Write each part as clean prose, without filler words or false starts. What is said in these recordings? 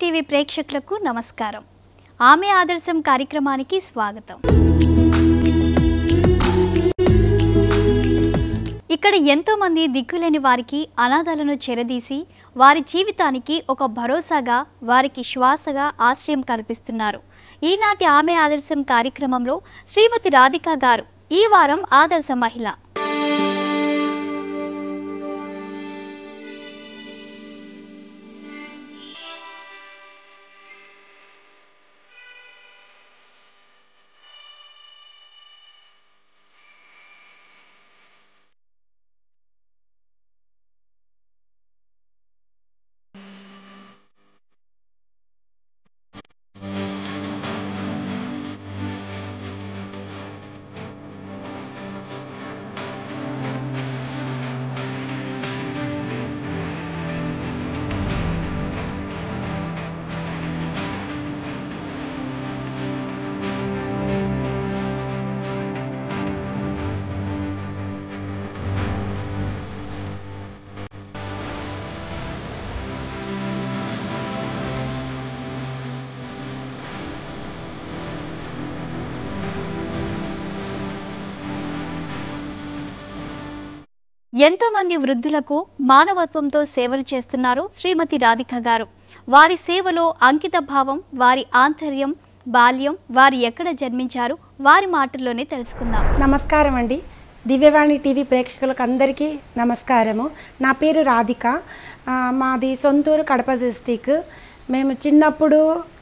TV ప్రేక్షకులకు నమస్కారం. ఆమె ఆదర్శం కార్యక్రమానికి స్వాగతం. ఇక్కడ ఎంతో మంది దిక్కులేని వారికి అనాథలను చెరదీసి వారి జీవితానికి ఒక భరోసాగా, వారికి శ్వాసగా ఆశ్రయం కల్పిస్తున్నారు. ఈనాటి ఆమె ఆదర్శం కార్యక్రమంలో శ్రీమతి రాధిక గారు ఈ వారం ఆదర్శ మహిళ. ఎంతో మంది వృద్ధులకు మానవత్వంతో సేవలు చేస్తున్నారు శ్రీమతి రాధిక గారు. వారి సేవలో అంకిత భావం, వారి ఆంతర్యం, బాల్యం, వారు ఎక్కడ జన్మించారు, వారి మాటల్లోనే తెలుసుకుందాం. నమస్కారం అండి. దివ్యవాణి టీవీ ప్రేక్షకులకు అందరికీ నమస్కారము. నా పేరు రాధిక. మాది సొంతూరు కడప డిస్ట్రిక్ట్. మేము చిన్నప్పుడు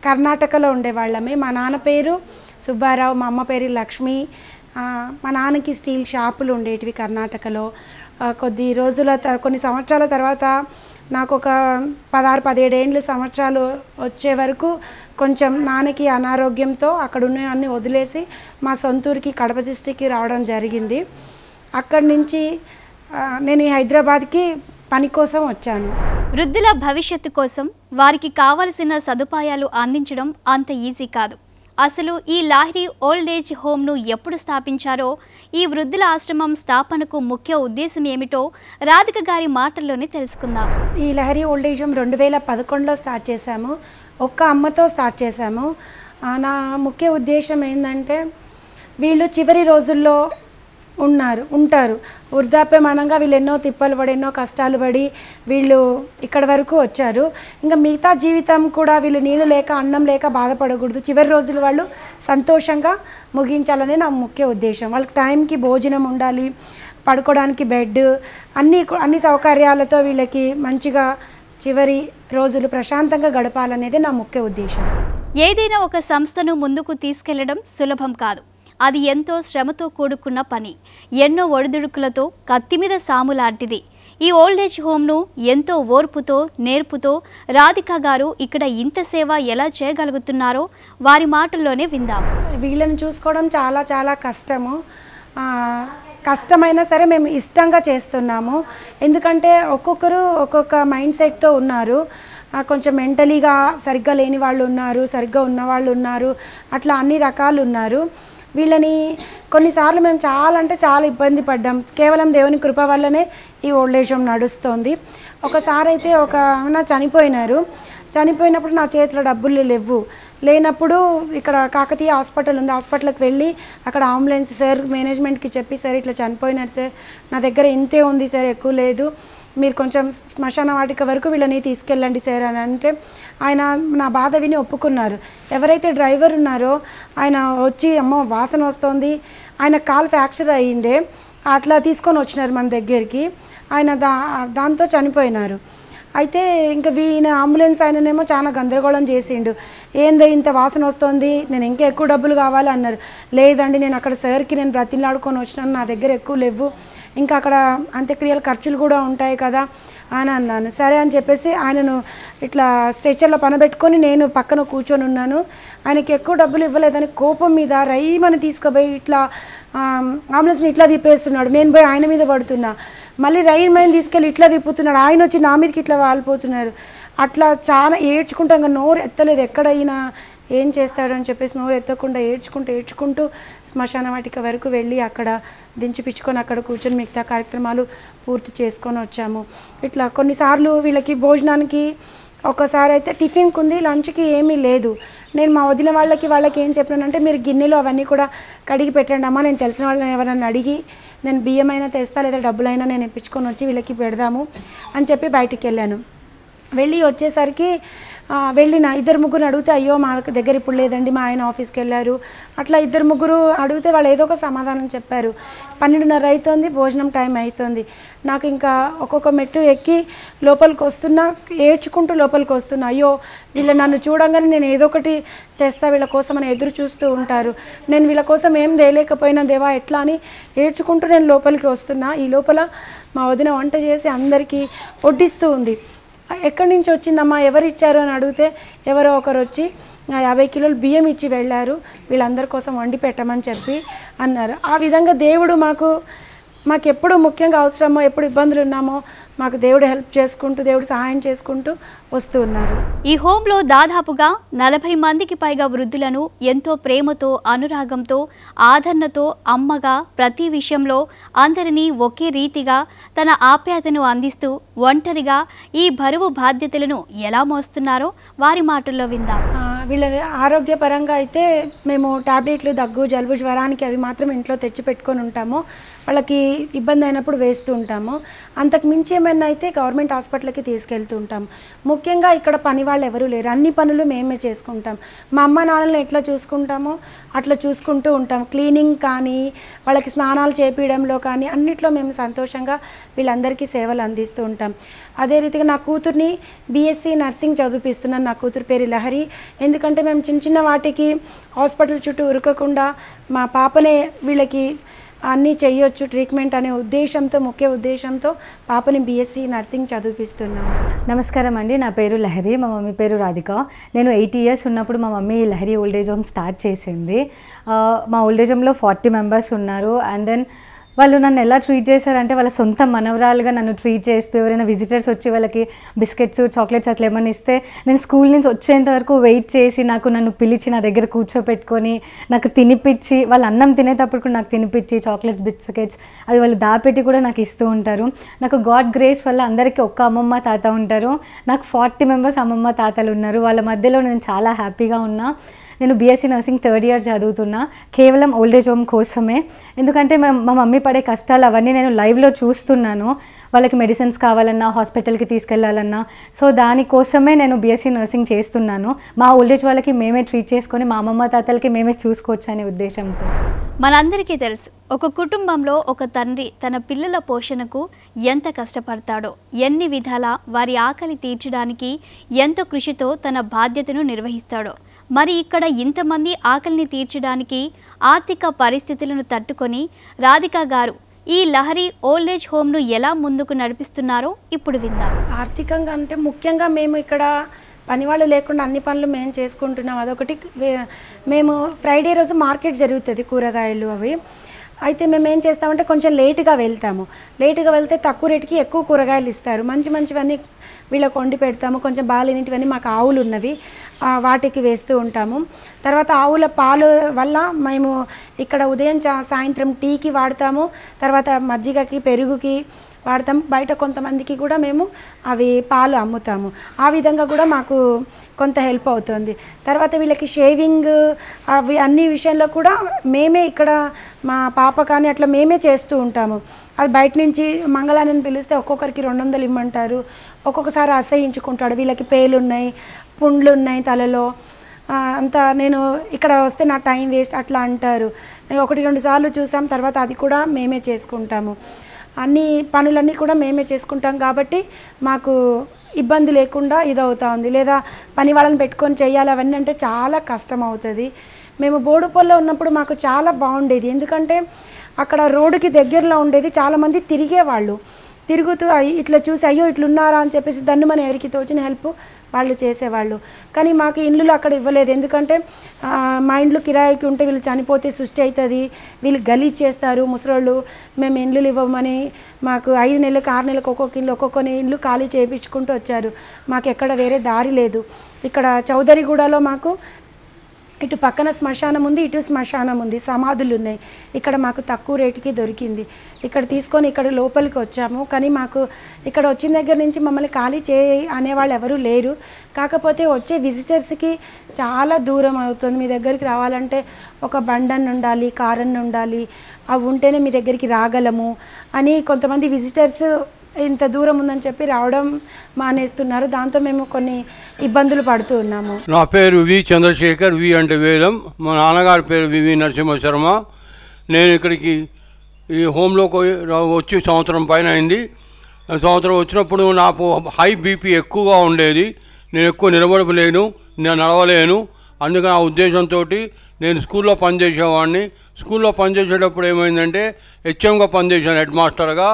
కర్ణాటకలో ఉండేవాళ్ళమే. మా నాన్న పేరు సుబ్బారావు, మా అమ్మ పేరు లక్ష్మి. మా నాన్నకి స్టీల్ షాపులు ఉండేటివి కర్ణాటకలో. కొన్ని సంవత్సరాల తర్వాత నాకు ఒక 16-17 సంవత్సరాలు వచ్చే వరకు కొంచెం నాన్నకి అనారోగ్యంతో అక్కడ ఉన్నవన్నీ వదిలేసి మా సొంతూరుకి కడప డిస్ట్రిక్ట్కి రావడం జరిగింది. అక్కడి నుంచి నేను హైదరాబాద్కి పని కోసం వచ్చాను. వృద్ధుల భవిష్యత్తు కోసం వారికి కావలసిన సదుపాయాలు అందించడం అంత ఈజీ కాదు. అసలు ఈ లాహిరి ఓల్డ్ ఏజ్ హోమ్ను ఎప్పుడు స్థాపించారో, ఈ వృద్ధుల ఆశ్రమం స్థాపనకు ముఖ్య ఉద్దేశం ఏమిటో రాధిక గారి మాటల్లోనే తెలుసుకుందాం. ఈ లహరి ఓల్డ్ ఏజ్ హోమ్ 2011లో స్టార్ట్ చేశాము. ఒక్క అమ్మతో స్టార్ట్ చేశాము. నా ముఖ్య ఉద్దేశం ఏంటంటే, వీళ్ళు చివరి రోజుల్లో ఉంటారు. వృద్ధాప్యమానంగా వీళ్ళు ఎన్నో తిప్పలు పడి, ఎన్నో కష్టాలు పడి వీళ్ళు ఇక్కడి వరకు వచ్చారు. ఇంకా మిగతా జీవితం కూడా వీళ్ళు నీళ్ళు లేక, అన్నం లేక బాధపడకూడదు. చివరి రోజులు వాళ్ళు సంతోషంగా ముగించాలనే నా ముఖ్య ఉద్దేశం. వాళ్ళకి టైంకి భోజనం ఉండాలి, పడుకోవడానికి బెడ్, అన్ని సౌకర్యాలతో వీళ్ళకి మంచిగా చివరి రోజులు ప్రశాంతంగా గడపాలనేది నా ముఖ్య ఉద్దేశం. ఏదైనా ఒక సంస్థను ముందుకు తీసుకెళ్లడం సులభం కాదు. అది ఎంతో శ్రమతో కూడుకున్న పని. ఎన్నో ఒడిదుడుకులతో కత్తి మీద సాము లాంటిది. ఈ ఓల్డ్ ఏజ్ హోమ్ను ఎంతో ఓర్పుతో, నేర్పుతో రాధిక గారు ఇక్కడ ఇంత సేవ ఎలా చేయగలుగుతున్నారో వారి మాటల్లోనే విందాం. వీళ్ళని చూసుకోవడం చాలా చాలా కష్టము. కష్టమైనా సరే మేము ఇష్టంగా చేస్తున్నాము. ఎందుకంటే ఒక్కొక్కరు ఒక్కొక్క మైండ్ సెట్తో ఉన్నారు. కొంచెం మెంటలీగా సరిగ్గా లేని వాళ్ళు ఉన్నారు, సరిగ్గా ఉన్నవాళ్ళు ఉన్నారు, అట్లా అన్ని రకాలు ఉన్నారు. వీళ్ళని కొన్నిసార్లు మేము చాలా ఇబ్బంది పడ్డాం. కేవలం దేవుని కృప వల్లనే ఈ ఓల్డ్ ఏజ్ హోమ్ నడుస్తోంది. ఒకసారి అయితే చనిపోయినప్పుడు నా చేతిలో డబ్బులు లేనప్పుడు ఇక్కడ కాకతీయ హాస్పిటల్ ఉంది, హాస్పిటల్కి వెళ్ళి అక్కడ అంబులెన్స్ సార్ మేనేజ్మెంట్కి చెప్పి, సార్ ఇట్లా చనిపోయినారు సార్, నా దగ్గర ఇంతే ఉంది సార్, ఎక్కువ లేదు, మీరు కొంచెం శ్మశాన వాటిక వరకు వీళ్ళని తీసుకెళ్ళండి సార్ అని అంటే, ఆయన నా బాధ విని ఒప్పుకున్నారు. ఎవరైతే డ్రైవర్ ఉన్నారో ఆయన వచ్చి, అమ్మో వాసన వస్తుంది, ఆయన కాలు ఫ్రాక్చర్ అయ్యిండే, అట్లా తీసుకొని వచ్చినారు మన దగ్గరికి. ఆయన దాంతో చనిపోయినారు. అయితే ఇంకా ఈయన అంబులెన్స్ ఆయననేమో చాలా గందరగోళం చేసిండు. ఏందో ఇంత వాసన వస్తుంది, నేను ఇంకా ఎక్కువ డబ్బులు కావాలి అన్నారు. లేదండి, నేను అక్కడ సార్కి నేను బ్రతిలాడుకొని వచ్చినాను, నా దగ్గర ఎక్కువ లేవు, ఇంకా అక్కడ అంత్యక్రియల ఖర్చులు కూడా ఉంటాయి కదా అని అన్నాను. సరే అని చెప్పేసి ఆయనను ఇట్లా స్ట్రెచర్లో పనబెట్టుకొని నేను పక్కన కూర్చొని ఉన్నాను. ఆయనకి ఎక్కువ డబ్బులు ఇవ్వలేదని కోపం మీద రైమని తీసుకుపోయి ఇట్లా అంబులెన్స్ని ఇట్లా తిప్పేస్తున్నాడు. నేను పోయి ఆయన మీద పడుతున్నా. మళ్ళీ రైలు తీసుకెళ్ళి ఇట్లా తిప్పుతున్నాడు. ఆయన వచ్చి నా మీదకి ఇట్లా వాలిపోతున్నారు. అట్లా చాలా ఏడ్చుకుంటా, ఇంకా నోరు ఎత్తలేదు. ఎక్కడైనా ఏం చేస్తాడని చెప్పేసి నోరు ఎత్తకుండా ఏడ్చుకుంటూ శ్మశాన వాటిక వరకు వెళ్ళి అక్కడ దించిపిచ్చుకొని అక్కడ కూర్చొని మిగతా కార్యక్రమాలు పూర్తి చేసుకొని వచ్చాము. ఇట్లా కొన్నిసార్లు వీళ్ళకి భోజనానికి ఒకసారి అయితే టిఫిన్కి ఉంది, లంచ్కి ఏమీ లేదు. నేను మా వదిన వాళ్ళకి ఏం చెప్పినానంటే, మీరు గిన్నెలు అవన్నీ కూడా కడిగి పెట్టండి అమ్మా, నేను తెలిసిన వాళ్ళని ఎవరైనా అడిగి నేను బియ్యం అయినా తెస్తా, లేదా డబ్బులైనా నేను ఇప్పించుకొని వచ్చి వీళ్ళకి పెడదాము అని చెప్పి బయటికి వెళ్ళాను. వెళ్ళి వచ్చేసరికి వెళ్ళిన 2-3 అడిగితే, అయ్యో మా దగ్గర ఇప్పుడు లేదండి, మా ఆయన ఆఫీస్కి వెళ్ళారు. అట్లా 2-3 అడిగితే వాళ్ళు ఏదో ఒక సమాధానం చెప్పారు. 12:30 అవుతుంది, భోజనం టైం అవుతుంది. నాకు ఇంకా ఒక్కొక్క మెట్టు ఎక్కి లోపలికి వస్తున్నా, ఏడ్చుకుంటూ లోపలికి వస్తున్నా. అయ్యో వీళ్ళు నన్ను చూడంగానే నేను ఏదో ఒకటి తెస్తా వీళ్ళ కోసం అని ఎదురు చూస్తూ ఉంటారు, నేను వీళ్ళ కోసం ఏం తేలేకపోయినా దేవా ఎట్లా అని ఏడ్చుకుంటూ నేను లోపలికి వస్తున్నా. ఈ లోపల మా వదిన వంట చేసి అందరికీ వడ్డిస్తూ ఉంది. ఎక్కడి నుంచి వచ్చిందమ్మా, ఎవరు ఇచ్చారు అని అడిగితే ఎవరో ఒకరు వచ్చి 50 కిలోలు బియ్యం ఇచ్చి వెళ్ళారు, వీళ్ళందరి కోసం వండి పెట్టమని చెప్పి అన్నారు. ఆ విధంగా దేవుడు మాకు ఎప్పుడు ముఖ్యంగా అవసరమో, ఎప్పుడు ఇబ్బందులు ఉన్నామో మాకు దేవుడు హెల్ప్ చేసుకుంటూ, దేవుడు సహాయం చేసుకుంటూ వస్తూ ఉన్నారు. ఈ హోంలో దాదాపుగా 40 మందికి పైగా వృద్ధులను ఎంతో ప్రేమతో, అనురాగంతో, ఆదరణతో అమ్మగా ప్రతి విషయంలో అందరినీ ఒకే రీతిగా తన ఆప్యాయతను అందిస్తూ ఒంటరిగా ఈ బరువు బాధ్యతలను ఎలా మోస్తున్నారో వారి మాటల్లో విందాం. వీళ్ళ ఆరోగ్యపరంగా అయితే మేము టాబ్లెట్లు, దగ్గు, జలుబు, జ్వరానికి అవి మాత్రం ఇంట్లో తెచ్చి పెట్టుకొని ఉంటాము. వాళ్ళకి ఇబ్బంది అయినప్పుడు వేస్తూ ఉంటాము. అంతకు మించి ఏమైనా అయితే గవర్నమెంట్ హాస్పిటల్కి తీసుకెళ్తూ ఉంటాము. ముఖ్యంగా ఇక్కడ పని వాళ్ళు ఎవరూ లేరు, అన్ని పనులు మేమే చేసుకుంటాం. మా అమ్మ నాన్నలను ఎట్లా చూసుకుంటామో అట్లా చూసుకుంటూ ఉంటాం. క్లీనింగ్ కానీ, వాళ్ళకి స్నానాలు చేపించడంలో కానీ అన్నిట్లో మేము సంతోషంగా వీళ్ళందరికీ సేవలు అందిస్తూ ఉంటాం. అదే రీతిగా నా కూతుర్ని బీఎస్సీ నర్సింగ్ చదివిపిస్తున్నాను. నా కూతురు పేరు లహరి. ఎందుకంటే మేము చిన్న వాటికి హాస్పిటల్ చుట్టూ ఉరకకుండా మా పాపనే వీళ్ళకి అన్నీ చేయొచ్చు ట్రీట్మెంట్ అనే ఉద్దేశంతో, ముఖ్య ఉద్దేశంతో పాపని బీఎస్సీ నర్సింగ్ చదివిపిస్తున్నాను. నమస్కారం అండి, నా పేరు లహరి, మా మమ్మీ పేరు రాధిక. నేను 8 ఇయర్స్ ఉన్నప్పుడు మా mummy Lahari old age home start చేసింది. మా ఓల్డేజ్ హోమ్లో 40 మెంబర్స్ ఉన్నారు. అండ్ దెన్ వాళ్ళు నన్ను ఎలా ట్రీట్ చేశారంటే, వాళ్ళ సొంత మనవరాలుగా నన్ను ట్రీట్ చేస్తూ, ఎవరైనా విజిటర్స్ వచ్చి వాళ్ళకి బిస్కెట్స్, చాక్లెట్స్ అట్లా ఏమైనా ఇస్తే నేను స్కూల్ నుంచి వచ్చేంత వరకు వెయిట్ చేసి నన్ను పిలిచి నా దగ్గర కూర్చోపెట్టుకొని నాకు తినిపించి, వాళ్ళు అన్నం తినేటప్పుడు కూడా నాకు తినిపించి చాక్లెట్స్, బిస్కెట్స్ అవి వాళ్ళు దాపెట్టి కూడా నాకు ఇస్తూ ఉంటారు. నాకు గాడ్ గ్రేస్ వల్ల అందరికీ ఒక్క అమ్మమ్మ తాత ఉంటారు. నాకు 40 మెంబర్స్ అమ్మమ్మ తాతలు ఉన్నారు. వాళ్ళ మధ్యలో నేను చాలా హ్యాపీగా ఉన్నా. నేను బీఎస్సీ నర్సింగ్ 3rd ఇయర్ చదువుతున్నా, కేవలం ఓల్డేజ్ హోమ్ కోసమే. ఎందుకంటే మా మమ్మీ పడే కష్టాలు అవన్నీ నేను లైవ్లో చూస్తున్నాను. వాళ్ళకి మెడిసిన్స్ కావాలన్నా, హాస్పిటల్కి తీసుకెళ్లాలన్నా, సో దానికోసమే నేను బీఎస్సీ నర్సింగ్ చేస్తున్నాను. మా ఓల్డేజ్ వాళ్ళకి మేమే ట్రీట్ చేసుకొని మా అమ్మమ్మ తాతలకి మేమే చూసుకోవచ్చు అనే ఉద్దేశంతో. మనందరికీ తెలుసు, ఒక కుటుంబంలో ఒక తండ్రి తన పిల్లల పోషణకు ఎంత కష్టపడతాడో, ఎన్ని విధాల వారి ఆకలి తీర్చడానికి ఎంతో కృషితో తన బాధ్యతను నిర్వహిస్తాడో. మరి ఇక్కడ ఇంతమంది ఆకలిని తీర్చడానికి ఆర్థిక పరిస్థితులను తట్టుకొని రాధిక గారు ఈ లహరి ఓల్డేజ్ హోమ్ను ఎలా ముందుకు నడిపిస్తున్నారో ఇప్పుడు విందాం. ఆర్థికంగా అంటే ముఖ్యంగా మేము ఇక్కడ పనివాళ్ళు లేకుండా అన్ని పనులు మేము చేసుకుంటున్నాం. అదొకటి. మేము ఫ్రైడే రోజు మార్కెట్ జరుగుతుంది, కూరగాయలు అవి. అయితే మేము ఏం చేస్తామంటే కొంచెం లేటుగా వెళ్తాము. లేటుగా వెళ్తే తక్కువ రేటుకి ఎక్కువ కూరగాయలు ఇస్తారు. మంచివన్నీ వీళ్ళకి వండి పెడతాము. కొంచెం బాగాలేనిటివన్నీ మాకు ఆవులు ఉన్నవి, వాటికి వేస్తూ ఉంటాము. తర్వాత ఆవుల పాలు వల్ల మేము ఇక్కడ ఉదయం సాయంత్రం టీకి వాడతాము, తర్వాత మజ్జిగకి, పెరుగుకి వాడతాం. బయట కొంతమందికి కూడా మేము అవి పాలు అమ్ముతాము. ఆ విధంగా కూడా మాకు కొంత హెల్ప్ అవుతుంది. తర్వాత వీళ్ళకి షేవింగ్ అవి అన్ని విషయంలో కూడా మేమే ఇక్కడ మా పాప కానీ అట్లా మేమే చేస్తూ ఉంటాము. అది బయట నుంచి మంగళాన్ని పిలిస్తే ఒక్కొక్కరికి 200 ఇమ్మంటారు. ఒక్కొక్కసారి అసహించుకుంటాడు, వీళ్ళకి పేలు ఉన్నాయి, పుండ్లు ఉన్నాయి తలలో, అంతా నేను ఇక్కడ వస్తే నా టైం వేస్ట్ అట్లా అంటారు. 1-2 సార్లు చూసాం, తర్వాత అది కూడా మేమే చేసుకుంటాము. అన్ని పనులన్నీ కూడా మేమే చేసుకుంటాం కాబట్టి మాకు ఇబ్బంది లేకుండా ఇదవుతూ ఉంది. లేదా పని వాళ్ళని పెట్టుకొని చేయాలి అవన్నీ అంటే చాలా కష్టం అవుతుంది. మేము బోడుపల్లో ఉన్నప్పుడు మాకు చాలా బాగుండేది, ఎందుకంటే అక్కడ రోడ్డుకి దగ్గరలో ఉండేది. చాలామంది తిరిగేవాళ్ళు, తిరుగుతూ ఇట్లా చూసి అయ్యో ఇట్లున్నారా అని చెప్పేసి దన్ను మన ఎవరికి తోచిన హెల్ప్ వాళ్ళు చేసేవాళ్ళు. కానీ మాకు ఇండ్లు అక్కడ ఇవ్వలేదు, ఎందుకంటే మా ఇండ్లు కిరాయికి ఉంటే వీళ్ళు చనిపోతే సృష్టి అవుతుంది, వీళ్ళు గలీజ్ చేస్తారు ముసలోళ్ళు, మేము ఇండ్లు ఇవ్వమని మాకు 5 నెలలకు 6 నెలలకు ఒక్కొక్క ఇల్లు ఖాళీ చేయించుకుంటూ వచ్చారు. మాకు ఎక్కడ వేరే దారి లేదు. ఇక్కడ చౌదరిగూడలో మాకు ఇటు పక్కన శ్మశానం ఉంది, ఇటు శ్మశానం ఉంది, సమాధులు ఉన్నాయి. ఇక్కడ మాకు తక్కువ రేటుకి దొరికింది. ఇక్కడ తీసుకొని ఇక్కడ లోపలికి వచ్చాము. కానీ మాకు ఇక్కడ వచ్చిన దగ్గర నుంచి మమ్మల్ని ఖాళీ అనేవాళ్ళు ఎవరూ లేరు. కాకపోతే వచ్చే విజిటర్స్కి చాలా దూరం అవుతుంది. మీ దగ్గరికి రావాలంటే ఒక బండన్ ఉండాలి, కారన్ ఉండాలి, అవి ఉంటేనే మీ దగ్గరికి రాగలము అని కొంతమంది విజిటర్స్ ఇంత దూరం ఉందని చెప్పి రావడం మానేస్తున్నారు. దాంతో మేము కొన్ని ఇబ్బందులు పడుతూ ఉన్నాము. నా పేరు వి చంద్రశేఖర్, వి అంటే వేలం. మా నాన్నగారి పేరు వివి నరసింహ శర్మ. నేను ఇక్కడికి ఈ హోమ్లోకి వచ్చి సంవత్సరం పైన అయింది. సంవత్సరం వచ్చినప్పుడు నాకు హై బీపీ ఎక్కువగా ఉండేది. నేను ఎక్కువ నిలబడలేను, నేను నడవలేను. అందుకని ఆ ఉద్దేశంతో నేను స్కూల్లో పనిచేసేవాడిని. స్కూల్లో పనిచేసేటప్పుడు ఏమైందంటే హెచ్ఎంగా పనిచేశాను, హెడ్ మాస్టర్గా.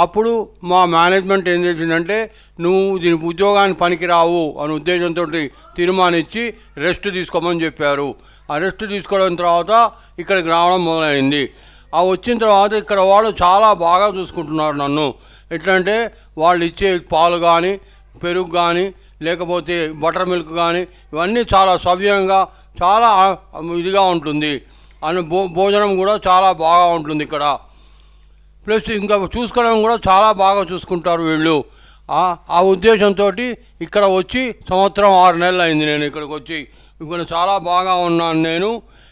అప్పుడు మా మేనేజ్మెంట్ ఏం చేసిందంటే నువ్వు దీనికి ఉద్యోగానికి పనికిరావు అనే ఉద్దేశంతో తీర్మానించి రెస్ట్ తీసుకోమని చెప్పారు. ఆ రెస్ట్ తీసుకోవడం తర్వాత ఇక్కడికి రావడం మొదలైంది. ఆ వచ్చిన తర్వాత ఇక్కడ వాళ్ళు చాలా బాగా చూసుకుంటున్నారు నన్ను. ఎట్లంటే వాళ్ళు ఇచ్చే పాలు కానీ, పెరుగు కానీ, లేకపోతే బటర్ మిల్క్ కానీ ఇవన్నీ చాలా సవ్యంగా, చాలా ఇదిగా ఉంటుంది. అని భోజనం కూడా చాలా బాగా ఉంటుంది ఇక్కడ. ప్లస్ ఇంకా చూసుకోవడం కూడా చాలా బాగా చూసుకుంటారు వీళ్ళు. ఆ ఉద్దేశంతో ఇక్కడ వచ్చి సంవత్సరం 6 నెలలు అయింది నేను ఇక్కడికి వచ్చి. ఇక్కడ చాలా బాగా ఉన్నాను నేను,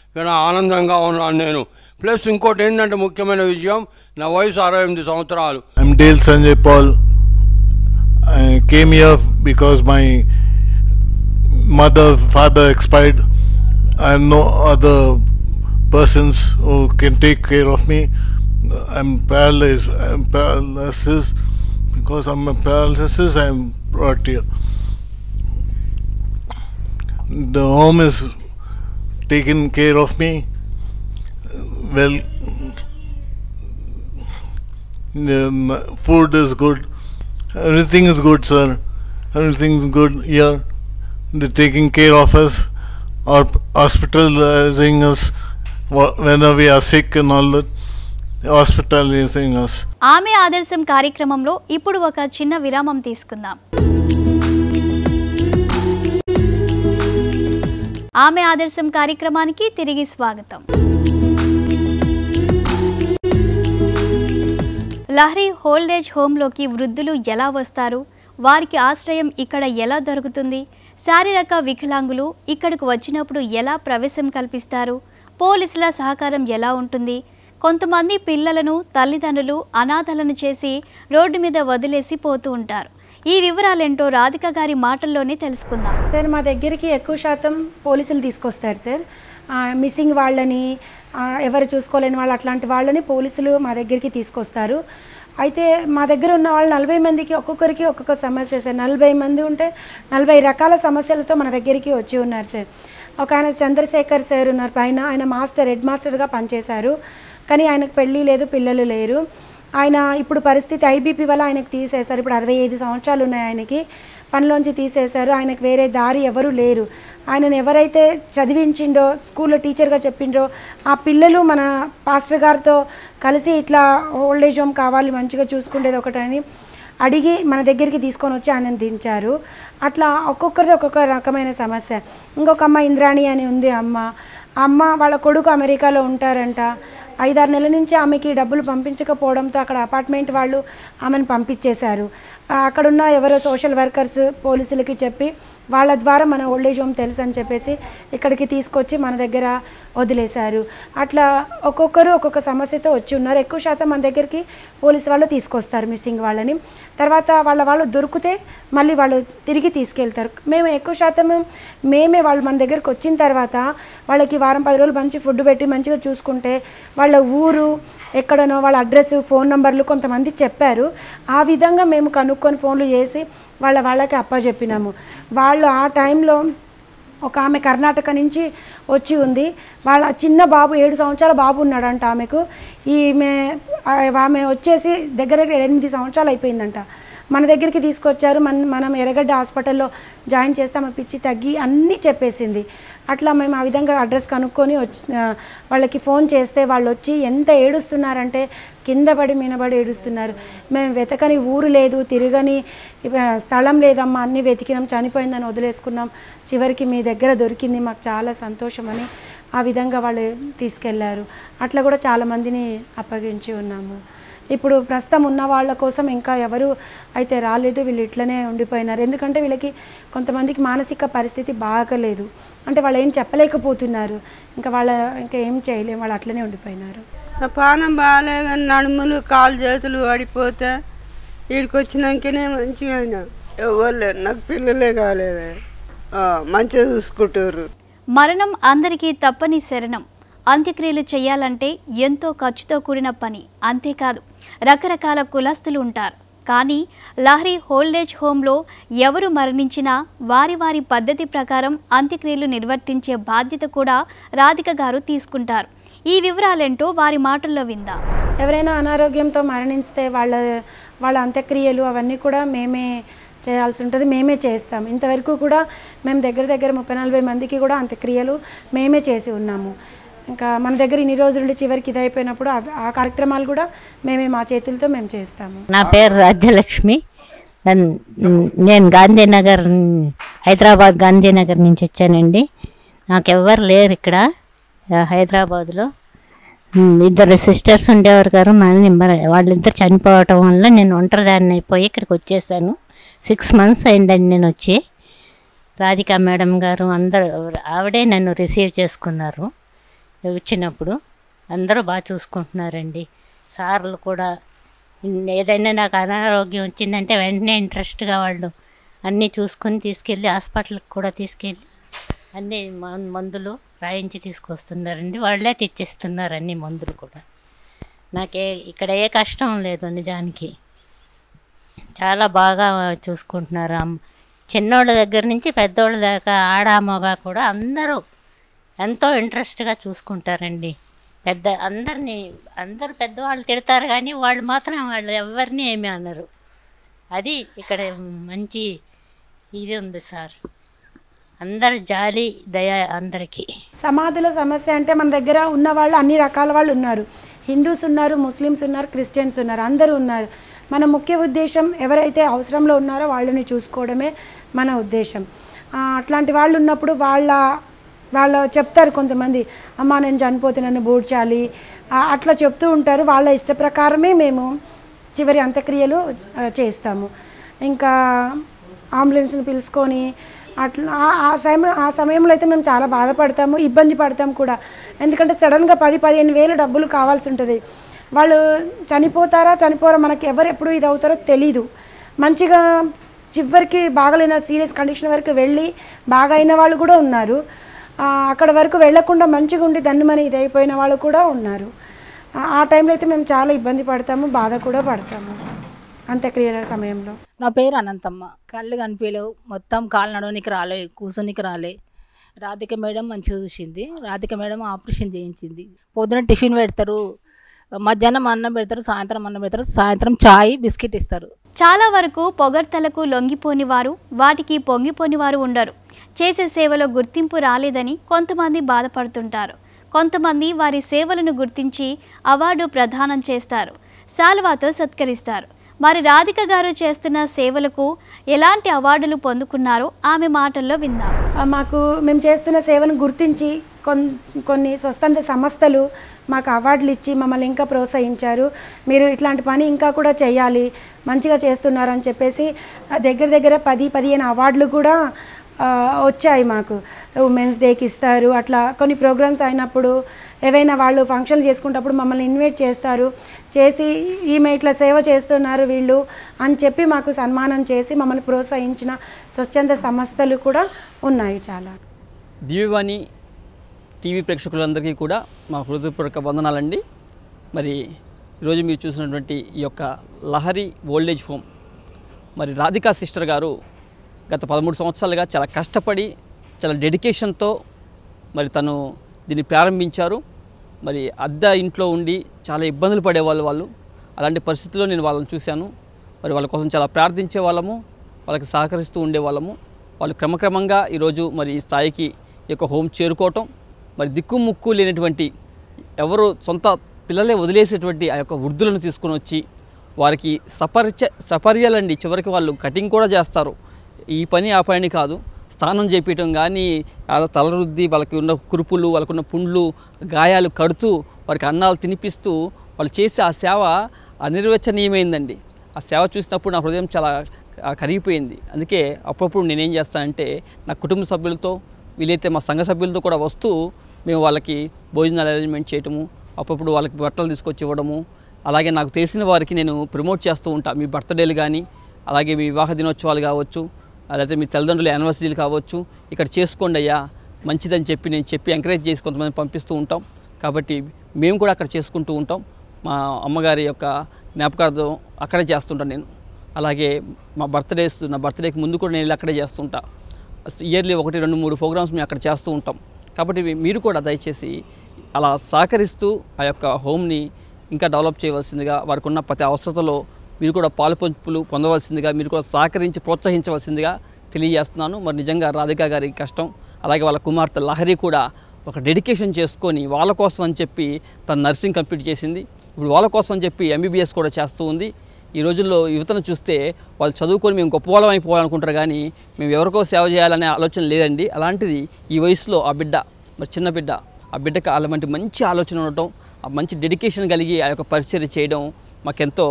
ఇక్కడ ఆనందంగా ఉన్నాను నేను. ప్లస్ ఇంకోటి ఏంటంటే ముఖ్యమైన విషయం, నా వయసు 68 సంవత్సరాలు. I'm Dale Sanjay Paul. I came here because my father expired. I have no other persons who can take care of me. I'm paralyzed. I'm paralysis. Because I'm a paralysis, I'm brought here. The home is taking care of me well. The food is good. Everything is good, sir. Everything is good here. They're taking care of us, or hospitalizing us whenever we are sick and all that. Hospitalizing us. ఆమె ఆదర్శం కార్యక్రమంలో ఇప్పుడు ఒక చిన్న విరామం తీసుకుందాం. ఆమె ఆదర్శం కార్యక్రమానికి తిరిగి స్వాగతం. లహరి ఓల్డేజ్ హోమ్లోకి వృద్ధులు ఎలా వస్తారు, వారికి ఆశ్రయం ఇక్కడ ఎలా దొరుకుతుంది, శారీరక వికలాంగులు ఇక్కడకు వచ్చినప్పుడు ఎలా ప్రవేశం కల్పిస్తారు, పోలీసుల సహకారం ఎలా ఉంటుంది, కొంతమంది పిల్లలను తల్లిదండ్రులు అనాథలను చేసి రోడ్డు మీద వదిలేసి పోతూ ఉంటారు. ఈ వివరాలేంటో రాధిక గారి మాటల్లోనే తెలుసుకుందాం. సార్, మా దగ్గరికి ఎక్కువ శాతం పోలీసులు తీసుకొస్తారు సార్. మిస్సింగ్ వాళ్ళని, ఎవరు చూసుకోలేని వాళ్ళు, అట్లాంటి వాళ్ళని పోలీసులు మా దగ్గరికి తీసుకొస్తారు. అయితే మా దగ్గర ఉన్న వాళ్ళు 40 మందికి ఒక్కొక్కరికి ఒక్కొక్క సమస్య సార్. 40 మంది ఉంటే 40 రకాల సమస్యలతో మన దగ్గరికి వచ్చి ఉన్నారు సార్. ఒక ఆయన చంద్రశేఖర్ సార్ ఉన్నారు పైన. ఆయన హెడ్ మాస్టర్గా పనిచేశారు. కానీ ఆయనకు పెళ్ళి లేదు, పిల్లలు లేరు. ఆయన ఇప్పుడు పరిస్థితి ఐబీపీ వల్ల ఆయనకు తీసేశారు. ఇప్పుడు 65 సంవత్సరాలు ఉన్నాయి ఆయనకి. పనిలోంచి తీసేశారు. ఆయనకు వేరే దారి ఎవరు లేరు. ఆయనను ఎవరైతే చదివించిండో, స్కూల్లో టీచర్గా చెప్పిండ్రో ఆ పిల్లలు మన పాస్టర్ గారితో కలిసి ఇట్లా ఓల్డేజ్ హోమ్ కావాలి, మంచిగా చూసుకునేది ఒకటని అడిగి మన దగ్గరికి తీసుకొని వచ్చి ఆయనను దించారు. అట్లా ఒక్కొక్కరిది ఒక్కొక్క రకమైన సమస్య. ఇంకొక అమ్మ ఇంద్రాణి అని ఉంది. అమ్మ వాళ్ళ కొడుకు అమెరికాలో ఉంటారంట. 5-6 నెలల నుంచి ఆమెకి డబ్బులు పంపించకపోవడంతో అక్కడ అపార్ట్మెంట్ వాళ్ళు ఆమెను పంపించేశారు. అక్కడున్న ఎవరో సోషల్ వర్కర్స్ పోలీసులకి చెప్పి వాళ్ళ ద్వారా మన ఓల్డేజ్ హోమ్ తెలుసు అని చెప్పేసి ఇక్కడికి తీసుకొచ్చి మన దగ్గర వదిలేశారు. అట్లా ఒక్కొక్కరు ఒక్కొక్క సమస్యతో వచ్చి ఉన్నారు. ఎక్కువ శాతం మన దగ్గరికి పోలీసు వాళ్ళు తీసుకొస్తారు మిస్సింగ్ వాళ్ళని. తర్వాత వాళ్ళు దొరికితే మళ్ళీ వాళ్ళు తిరిగి తీసుకెళ్తారు. మేము ఎక్కువ శాతం మేమే వాళ్ళు మన దగ్గరికి వచ్చిన తర్వాత వాళ్ళకి వారం 10 రోజులు మంచి ఫుడ్ పెట్టి మంచిగా చూసుకుంటే వాళ్ళ ఊరు ఎక్కడనో వాళ్ళ అడ్రస్, ఫోన్ నంబర్లు కొంతమంది చెప్పారు. ఆ విధంగా మేము కనుక్కొని ఫోన్లు చేసి వాళ్ళకి అప్పచెప్పినాము. వాళ్ళు ఆ టైంలో ఒక ఆమె కర్ణాటక నుంచి వచ్చి ఉంది. వాళ్ళ చిన్న బాబు 7 సంవత్సరాల బాబు ఉన్నాడంట ఆమెకు. ఆమె వచ్చేసి దగ్గర 8 సంవత్సరాలు అయిపోయిందంట. మన దగ్గరికి తీసుకొచ్చారు. మనం ఎర్రగడ్డ హాస్పిటల్లో జాయిన్ చేస్తే ఆమె పిచ్చి తగ్గి అన్నీ చెప్పేసింది. అట్లా మేము ఆ విధంగా అడ్రస్ కనుక్కొని వాళ్ళకి ఫోన్ చేస్తే వాళ్ళు వచ్చి ఎంత ఏడుస్తున్నారంటే కింద పడి మినబడి ఏడుస్తున్నారు. మేము వెతకని ఊరు లేదు, తిరగని స్థలం లేదమ్మా, అన్నీ వెతికినాం, చనిపోయిందని వదిలేసుకున్నాం, చివరికి మీ దగ్గర దొరికింది, మాకు చాలా సంతోషమని ఆ విధంగా వాళ్ళు తీసుకెళ్లారు. అట్లా కూడా చాలామందిని అప్పగించి ఉన్నాము. ఇప్పుడు ప్రస్తుతం ఉన్న వాళ్ళ కోసం ఇంకా ఎవరు అయితే రాలేదు, వీళ్ళు ఇట్లనే ఉండిపోయినారు. ఎందుకంటే వీళ్ళకి కొంతమందికి మానసిక పరిస్థితి బాగలేదు, అంటే వాళ్ళు ఏం చెప్పలేకపోతున్నారు, ఇంకా ఏం చేయలేము, వాళ్ళు అట్లనే ఉండిపోయినారు. నా పానం బాగాలే కానీ నడుములు కాలు చేతులు పడిపోతే వీడికి వచ్చినాకనే మంచిగా అయినా. ఎవరు లేరు, నాకు పిల్లలే కాలేదు, మంచిగా చూసుకుంటారు. మరణం అందరికీ తప్పని శరణం. అంత్యక్రియలు చేయాలంటే ఎంతో ఖర్చుతో కూడిన పని. అంతేకాదు రకరకాల కులస్తులు ఉంటారు. కానీ లహరి ఓల్డేజ్ హోమ్లో ఎవరు మరణించినా వారి వారి పద్ధతి ప్రకారం అంత్యక్రియలు నిర్వర్తించే బాధ్యత కూడా రాధిక గారు తీసుకుంటారు. ఈ వివరాలేంటో వారి మాటల్లో విందాం. ఎవరైనా అనారోగ్యంతో మరణిస్తే వాళ్ళ అంత్యక్రియలు అవన్నీ కూడా మేమే చేయాల్సి ఉంటుంది, మేమే చేస్తాం. ఇంతవరకు కూడా మేము దగ్గర 30-40 మందికి కూడా అంత్యక్రియలు మేమే చేసి ఉన్నాము. ఇంకా మన దగ్గర ఇన్ని రోజులు చివరికి ఇది అయిపోయినప్పుడు ఆ కార్యక్రమాలు కూడా మేమే మా చేతులతో మేము చేస్తాము. నా పేరు రాజ్యలక్ష్మి. నేను గాంధీనగర్, హైదరాబాద్ గాంధీనగర్ నుంచి వచ్చానండి. నాకెవ్వరు లేరు ఇక్కడ హైదరాబాద్లో. 2 సిస్టర్స్ ఉండేవారు గారు, వాళ్ళిద్దరు చనిపోవటం వల్ల నేను ఒంటరిదాన్ని అయిపోయి ఇక్కడికి వచ్చేసాను. 6 months అయిందండి నేను వచ్చి. రాధిక మేడం గారు అందరూ ఆవిడే నన్ను రిసీవ్ చేసుకున్నారు. వచ్చినప్పుడు అందరూ బాగా చూసుకుంటున్నారండి. సార్లు కూడా ఏదైనా నాకు అనారోగ్యం వచ్చిందంటే వెంటనే ఇంట్రెస్ట్గా వాళ్ళు అన్నీ చూసుకొని తీసుకెళ్ళి హాస్పిటల్కి కూడా తీసుకెళ్ళి అన్నీ మందులు రాయించి తీసుకొస్తున్నారండి. వాళ్ళే తెచ్చిస్తున్నారు అన్ని మందులు కూడా. ఇక్కడ ఏ కష్టం లేదు, నిజానికి చాలా బాగా చూసుకుంటున్నారు. చిన్నోళ్ళ దగ్గర నుంచి పెద్దోళ్ళ దాకా ఆడ మగ కూడా అందరూ ఎంతో ఇంట్రెస్ట్గా చూసుకుంటారండి. అందరు పెద్దవాళ్ళు తిడతారు కానీ వాళ్ళు మాత్రం వాళ్ళు ఎవరిని ఏమీ అనరు. అది ఇక్కడ మంచి ఇది ఉంది సార్. అందరు జాలి దయ అందరికీ. సమాధుల సమస్య అంటే మన దగ్గర ఉన్న వాళ్ళు అన్ని రకాల వాళ్ళు ఉన్నారు. హిందూస్ ఉన్నారు, ముస్లిమ్స్ ఉన్నారు, క్రిస్టియన్స్ ఉన్నారు, అందరూ ఉన్నారు. మన ముఖ్య ఉద్దేశం ఎవరైతే అవసరంలో ఉన్నారో వాళ్ళని చూసుకోవడమే మన ఉద్దేశం. అట్లాంటి వాళ్ళు ఉన్నప్పుడు వాళ్ళు చెప్తారు కొంతమంది, అమ్మ నేను చనిపోతే నన్ను బూడ్చాలి అట్లా చెప్తూ ఉంటారు. వాళ్ళ ఇష్ట ప్రకారమే మేము చివరి అంత్యక్రియలు చేస్తాము. ఇంకా అంబులెన్స్ని పిలుచుకొని అట్లా ఆ సమయంలో అయితే మేము చాలా బాధపడతాము, ఇబ్బంది పడతాము కూడా. ఎందుకంటే సడన్గా 10-15 వేలు డబ్బులు కావాల్సి ఉంటుంది. వాళ్ళు చనిపోరా మనకి ఎప్పుడు ఇది అవుతారో తెలీదు. మంచిగా చివరికి బాగలేని సీరియస్ కండిషన్ వరకు వెళ్ళి బాగా అయిన వాళ్ళు కూడా ఉన్నారు. అక్కడ వరకు వెళ్లకుండా మంచిగా ఉండి దన్నుమని ఇది అయిపోయిన వాళ్ళు కూడా ఉన్నారు. ఆ టైంలో అయితే మేము చాలా ఇబ్బంది పడతాము, బాధ కూడా పడతాము అంత్యక్రియల సమయంలో. నా పేరు అనంతమ్మ. కళ్ళు కనిపించలేవు, మొత్తం కాళ్ళు నడవనికి రాలే, కూర్చొనికి రాలే. రాధిక మేడం మంచిగా చూసింది. రాధిక మేడం ఆపరేషన్ చేయించింది. పొద్దున టిఫిన్ పెడతారు, మధ్యాహ్నం అన్నం పెడతారు, సాయంత్రం అన్నం పెడతారు, సాయంత్రం చాయ్ బిస్కెట్ ఇస్తారు. చాలా వరకు పొగడ్తలకు లొంగిపోని వారు, వాటికి పొంగిపోని వారు ఉండరు. చేసే సేవలో గుర్తింపు రాలేదని కొంతమంది బాధపడుతుంటారు. కొంతమంది వారి సేవలను గుర్తించి అవార్డు ప్రదానం చేస్తారు, శాలువాతో సత్కరిస్తారు. మరి రాధిక గారు చేస్తున్న సేవలకు ఎలాంటి అవార్డులు పొందుకున్నారో ఆమె మాటల్లో విందాం. మేము చేస్తున్న సేవను గుర్తించి కొన్ని స్వచ్ఛంద సంస్థలు మాకు అవార్డులు ఇచ్చి మమ్మల్ని ఇంకా ప్రోత్సహించారు. మీరు ఇట్లాంటి పని ఇంకా కూడా చేయాలి, మంచిగా చేస్తున్నారని చెప్పేసి దగ్గర 10-15 అవార్డులు కూడా వచ్చాయి మాకు. ఉమెన్స్ డేకి ఇస్తారు, అట్లా కొన్ని ప్రోగ్రామ్స్ అయినప్పుడు ఏవైనా వాళ్ళు ఫంక్షన్లు చేసుకున్నప్పుడు మమ్మల్ని ఇన్వైట్ చేసి ఈమె ఇట్లా సేవ చేస్తున్నారు వీళ్ళు అని చెప్పి మాకు సన్మానం చేసి మమ్మల్ని ప్రోత్సహించిన స్వచ్ఛంద సంస్థలు కూడా ఉన్నాయి చాలా. దివ్యవాణి టీవీ ప్రేక్షకులందరికీ కూడా మా హృదయపూర్వక వందనాలండి. మరి ఈరోజు మీరు చూసినటువంటి ఈ యొక్క లహరి ఓల్డేజ్ హోమ్, మరి రాధికా సిస్టర్ గారు గత 13 సంవత్సరాలుగా చాలా కష్టపడి చాలా డెడికేషన్తో మరి తను దీన్ని ప్రారంభించారు. మరి అద్దె ఇంట్లో ఉండి చాలా ఇబ్బందులు పడేవాళ్ళు వాళ్ళు. అలాంటి పరిస్థితుల్లో నేను వాళ్ళని చూశాను. మరి వాళ్ళ కోసం చాలా ప్రార్థించే వాళ్ళము, వాళ్ళకి సహకరిస్తూ ఉండేవాళ్ళము. వాళ్ళు క్రమక్రమంగా ఈరోజు మరి ఈ స్థాయికి ఈ యొక్క హోమ్ చేరుకోవటం, మరి దిక్కుముక్కు లేనటువంటి ఎవరు సొంత పిల్లలే వదిలేసేటువంటి ఆ యొక్క వృద్ధులను తీసుకొని వచ్చి వారికి సపర్యలండి, చివరికి వాళ్ళు కటింగ్ కూడా చేస్తారు. ఈ పని ఆ పని కాదు, స్నానం చేపించడం కానీ, తలరుద్ది వాళ్ళకి ఉన్న కురుపులు, వాళ్ళకున్న పుండ్లు, గాయాలు కడుతూ వారికి అన్నాలు తినిపిస్తూ వాళ్ళు చేసే ఆ సేవ అనిర్వచనీయమైందండి. ఆ సేవ చూసినప్పుడు నా హృదయం చాలా కరిగిపోయింది. అందుకే అప్పుడప్పుడు నేనేం చేస్తానంటే నా కుటుంబ సభ్యులతో, వీలైతే మా సంఘ సభ్యులతో కూడా వస్తూ మేము వాళ్ళకి భోజనాలు అరేంజ్మెంట్ చేయటము, అప్పుడప్పుడు వాళ్ళకి బట్టలు తీసుకొచ్చి ఇవ్వడము, అలాగే నాకు తెలిసిన వారికి నేను ప్రమోట్ చేస్తూ ఉంటాను. మీ బర్త్డేలు కానీ, అలాగే మీ వివాహ దినోత్సవాలు కావచ్చు, లేకపోతే మీ తల్లిదండ్రుల యానివర్సరీలు కావచ్చు, ఇక్కడ చేసుకోండి అయ్యా మంచిదని చెప్పి ఎంకరేజ్ చేసి కొంతమంది పంపిస్తూ ఉంటాం. కాబట్టి మేము కూడా అక్కడ చేసుకుంటూ ఉంటాం. మా అమ్మగారి యొక్క జ్ఞాపకార్థం అక్కడే చేస్తుంటాను నేను. అలాగే నా బర్త్డేకి ముందు కూడా నేను అక్కడే చేస్తుంటా. ఇయర్లీ 1, 2, 3 ప్రోగ్రామ్స్ మేము అక్కడ చేస్తూ ఉంటాం. కాబట్టి మీరు కూడా దయచేసి అలా సహకరిస్తూ ఆ యొక్క హోమ్ని ఇంకా డెవలప్ చేయవలసిందిగా, వారికి ఉన్న ప్రతి అవసరతలో మీరు కూడా పాలుపంపులు పొందవలసిందిగా, మీరు కూడా సహకరించి ప్రోత్సహించవలసిందిగా తెలియజేస్తున్నాను. మరి నిజంగా రాధిక గారి కష్టం, అలాగే వాళ్ళ కుమార్తె లహరి కూడా ఒక డెడికేషన్ చేసుకొని వాళ్ళ కోసం అని చెప్పి తను నర్సింగ్ కంప్లీట్ చేసింది. ఇప్పుడు వాళ్ళ కోసం అని చెప్పి MBBS కూడా చేస్తూ ఉంది. ఈ రోజుల్లో యువతను చూస్తే వాళ్ళు చదువుకొని మేము గొప్పవాళ్ళం అయిపోవాలనుకుంటారు, కానీ మేము ఎవరికో సేవ చేయాలనే ఆలోచన లేదండి. అలాంటిది ఈ వయసులో ఆ బిడ్డ, మరి చిన్న బిడ్డ, ఆ బిడ్డకు అలాంటి మంచి ఆలోచన ఉండటం, ఆ మంచి డెడికేషన్ కలిగి ఆ యొక్క పరిచర్య చేయడం మాకెంతో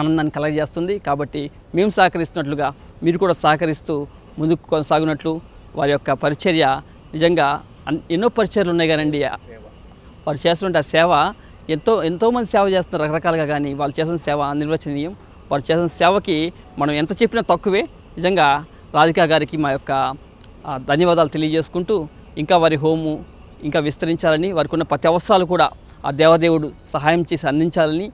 ఆనందాన్ని కలగజేస్తుంది. కాబట్టి మేము సహకరిస్తున్నట్లుగా మీరు కూడా సహకరిస్తూ ముందుకు కొనసాగినట్లు, వారి యొక్క పరిచర్య నిజంగా ఎన్నో పరిచర్యలు ఉన్నాయి కానండి, వారు చేస్తున్న ఆ సేవ ఎంతోమంది సేవ చేస్తున్నారు రకరకాలుగా, కానీ వాళ్ళు చేసిన సేవ నిర్వచనీయం. వారు చేసిన సేవకి మనం ఎంత చెప్పినా తక్కువే. నిజంగా రాధిక గారికి మా యొక్క ధన్యవాదాలు తెలియజేసుకుంటూ, ఇంకా వారి హోము ఇంకా విస్తరించాలని, వారికి ఉన్న ప్రతి అవసరాలు కూడా ఆ దేవదేవుడు సహాయం చేసి అందించాలని,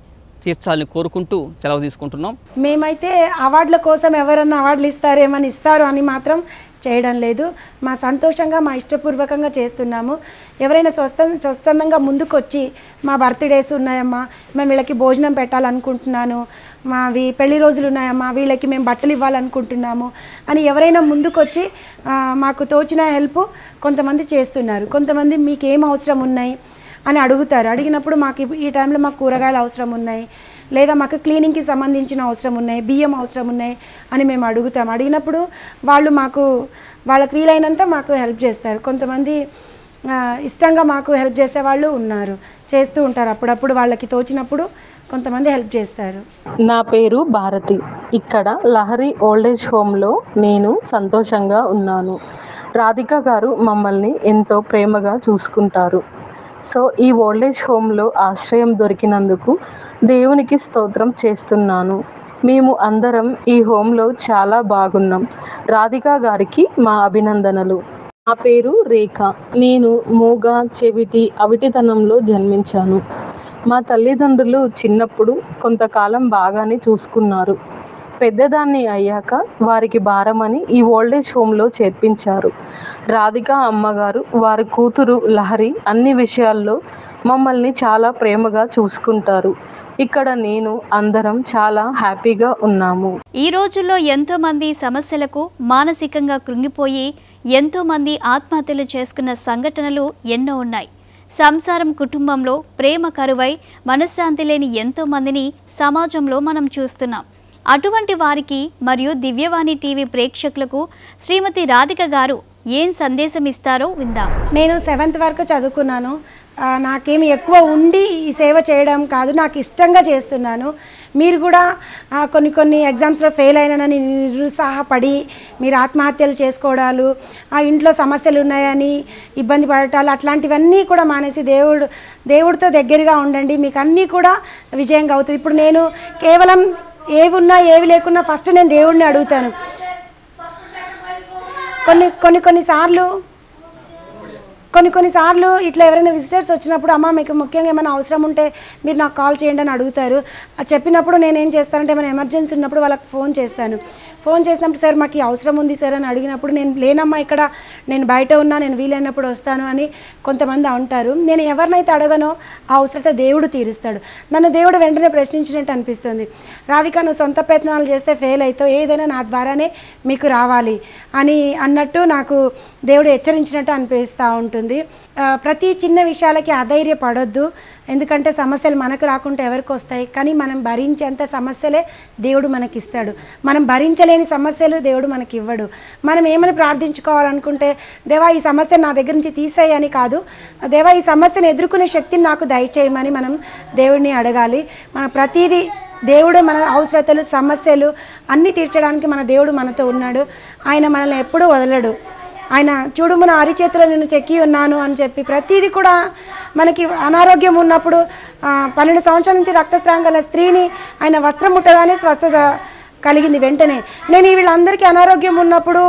తీర్చాలని కోరుకుంటూ సెలవు తీసుకుంటున్నాం. మేమైతే అవార్డుల కోసం ఎవరన్నా అవార్డులు ఇస్తారు అని మాత్రం చేయడం లేదు. మా సంతోషంగా, మా ఇష్టపూర్వకంగా చేస్తున్నాము. ఎవరైనా స్వస్థందంగా ముందుకు వచ్చి మా బర్త్డేస్ ఉన్నాయమ్మా, మేము వీళ్ళకి భోజనం పెట్టాలనుకుంటున్నాను, మావి పెళ్లి రోజులు ఉన్నాయమ్మా, వీళ్ళకి మేము బట్టలు ఇవ్వాలనుకుంటున్నాము అని ఎవరైనా ముందుకు వచ్చి మాకు తోచిన హెల్ప్ కొంతమంది చేస్తున్నారు. కొంతమంది మీకు ఏం అవసరం ఉన్నాయి అని అడుగుతారు. అడిగినప్పుడు మాకు ఈ టైంలో మాకు కూరగాయలు అవసరం ఉన్నాయి, లేదా మాకు క్లీనింగ్కి సంబంధించిన అవసరం ఉన్నాయి, బియ్యం అవసరం ఉన్నాయి అని మేము అడుగుతాం. అడిగినప్పుడు వాళ్ళకి వీలైనంత మాకు హెల్ప్ చేస్తారు. కొంతమంది ఇష్టంగా మాకు హెల్ప్ చేసేవాళ్ళు ఉన్నారు, చేస్తూ ఉంటారు. అప్పుడప్పుడు వాళ్ళకి తోచినప్పుడు కొంతమంది హెల్ప్ చేస్తారు. నా పేరు భారతి. ఇక్కడ లహరి ఓల్డేజ్ హోమ్లో నేను సంతోషంగా ఉన్నాను. రాధిక గారు మమ్మల్ని ఎంతో ప్రేమగా చూసుకుంటారు. సో ఈ ఓల్డేజ్ హోమ్లో ఆశ్రయం దొరికినందుకు దేవునికి స్తోత్రం చేస్తున్నాను. మేము అందరం ఈ హోమ్లో చాలా బాగున్నాం. రాధిక గారికి మా అభినందనలు. నా పేరు రేఖ. నేను మూగ, చెవిటి, అవిటితనంలో జన్మించాను. మా తల్లిదండ్రులు చిన్నప్పుడు కొంతకాలం బాగానే చూసుకున్నారు. పెద్దదాన్ని అయ్యాక వారికి భారమని ఈ ఓల్డేజ్ హోమ్లో చేర్పించారు. రాధిక అమ్మగారు, వారి కూతురు లహరి అన్ని విషయాల్లో మమ్మల్ని చాలా ప్రేమగా చూసుకుంటారు. ఇక్కడ నేను అందరం చాలా హ్యాపీగా ఉన్నాము. ఈ రోజుల్లో ఎంతో మంది సమస్యలకు మానసికంగా కృంగిపోయి ఎంతో మంది ఆత్మహత్యలు చేసుకున్న సంఘటనలు ఎన్నో ఉన్నాయి. సంసారం, కుటుంబంలో ప్రేమ కరువై మనశ్శాంతి లేని ఎంతో మందిని సమాజంలో మనం చూస్తున్నాం. అటువంటి వారికి మరియు దివ్యవాణి టీవీ ప్రేక్షకులకు శ్రీమతి రాధిక గారు ఏం సందేశం ఇస్తారో విందాం. నేను 7th వరకు చదువుకున్నాను. నాకేమి ఎక్కువ ఉండి ఈ సేవ చేయడం కాదు, నాకు ఇష్టంగా చేస్తున్నాను. మీరు కూడా కొన్ని ఎగ్జామ్స్లో ఫెయిల్ అయినానని నిరుత్సాహపడి మీరు ఆత్మహత్యలు చేసుకోవడాలు, ఆ ఇంట్లో సమస్యలు ఉన్నాయని ఇబ్బంది పడటాలు, అట్లాంటివన్నీ కూడా మానేసి దేవుడితో దగ్గరగా ఉండండి. మీకు అన్నీ కూడా విజయంగా అవుతుంది. ఇప్పుడు నేను కేవలం ఏవి ఉన్నా ఏవి లేకున్నా ఫస్ట్ నేను దేవుడిని అడుగుతాను. కొన్నిసార్లు కొన్నిసార్లు ఇట్లా ఎవరైనా విజిటర్స్ వచ్చినప్పుడు అమ్మ మీకు ముఖ్యంగా ఏమైనా అవసరం ఉంటే మీరు నాకు కాల్ చేయండి అని అడుగుతారు. చెప్పినప్పుడు నేను ఏం చేస్తానంటే ఏమైనా ఎమర్జెన్సీ ఉన్నప్పుడు వాళ్ళకి ఫోన్ చేస్తాను. ఫోన్ చేసినప్పుడు సార్ మాకు ఈ అవసరం ఉంది సార్ అని అడిగినప్పుడు నేను లేనమ్మా ఇక్కడ, నేను బయట ఉన్నా, నేను వీలైనప్పుడు వస్తాను అని కొంతమంది అంటారు. నేను ఎవరినైతే అడగనో ఆ అవసరత దేవుడు తీరుస్తాడు. నన్ను దేవుడు వెంటనే ప్రశ్నించినట్టు అనిపిస్తుంది. రాధిక నువ్వు సొంత ప్రయత్నాలు చేస్తే ఫెయిల్ అవుతావు, ఏదైనా నా ద్వారానే మీకు రావాలి అని అన్నట్టు నాకు దేవుడు హెచ్చరించినట్టు అనిపిస్తూ ఉంటుంది. ప్రతి చిన్న విషయాలకి అధైర్యపడొద్దు, ఎందుకంటే సమస్యలు మనకు రాకుంటే ఎవరికి వస్తాయి, కానీ మనం భరించేంత సమస్యలే దేవుడు మనకి ఇస్తాడు. మనం భరించలేని సమస్యలు దేవుడు మనకి ఇవ్వడు. మనం ఏమని ప్రార్థించుకోవాలనుకుంటే దేవా ఈ సమస్య నా దగ్గర నుంచి తీసేయని కాదు, దేవా ఈ సమస్యను ఎదుర్కొనే శక్తిని నాకు దయచేయమని మనం దేవుడిని అడగాలి. మన ప్రతిదీ దేవుడు మన అవసరతలు సమస్యలు అన్నీ తీర్చడానికి మన దేవుడు మనతో ఉన్నాడు. ఆయన మనల్ని ఎప్పుడూ వదలడు. ఆయన చూడుము నా అరిచేతిలో నేను చెక్కి ఉన్నాను అని చెప్పి ప్రతిదీ కూడా మనకి అనారోగ్యం ఉన్నప్పుడు 12 సంవత్సరాల నుంచి రక్తస్రావం గల స్త్రీని ఆయన వస్త్రం ముట్టగానే స్వస్థత కలిగింది వెంటనే. నేను వీళ్ళందరికీ అనారోగ్యం ఉన్నప్పుడు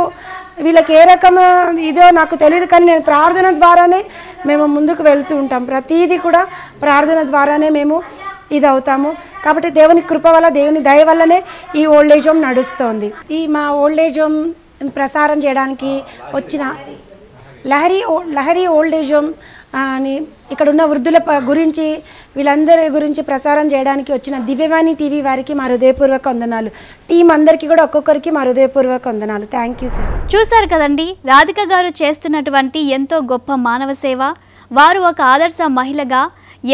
వీళ్ళకి ఏ రకమైన ఇదో నాకు తెలియదు, కానీ నేను ప్రార్థన ద్వారానే మేము ముందుకు వెళ్తూ ఉంటాం. ప్రతిదీ కూడా ప్రార్థన ద్వారానే మేము ఇది అవుతాము. కాబట్టి దేవుని కృప వల్ల, దేవుని దయ వల్లనే ఈ ఓల్డేజ్ హోమ్ నడుస్తోంది. ఈ మా ఓల్డేజ్ హోమ్ ప్రసారం చేయడానికి వచ్చిన లహరి ఓల్డేజ్ హోమ్ అని ఇక్కడ ఉన్న వృద్ధుల గురించి, వీళ్ళందరి గురించి ప్రసారం చేయడానికి వచ్చిన దివ్యవాణి టీవీ వారికి మా హృదయపూర్వక వందనాలు. టీం అందరికీ కూడా ఒక్కొక్కరికి మా హృదయపూర్వక వందనాలు. Thank you sir. చూశారు కదండి, రాధిక గారు చేస్తున్నటువంటి ఎంతో గొప్ప మానవ సేవ. వారు ఒక ఆదర్శ మహిళగా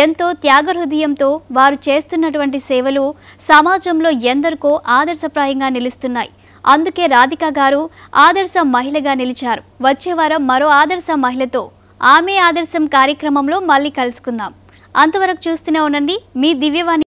ఎంతో త్యాగహృదయంతో వారు చేస్తున్నటువంటి సేవలు సమాజంలో ఎందరికో ఆదర్శప్రాయంగా నిలుస్తున్నాయి. అందుకే రాధిక గారు ఆదర్శ మహిళగా నిలిచారు. వచ్చే వారం మరో ఆదర్శ మహిళతో ఆమె ఆదర్శం కార్యక్రమంలో మళ్ళీ కలుసుకుందాం. అంతవరకు చూస్తూనే ఉండండి మీ దివ్యవాణి.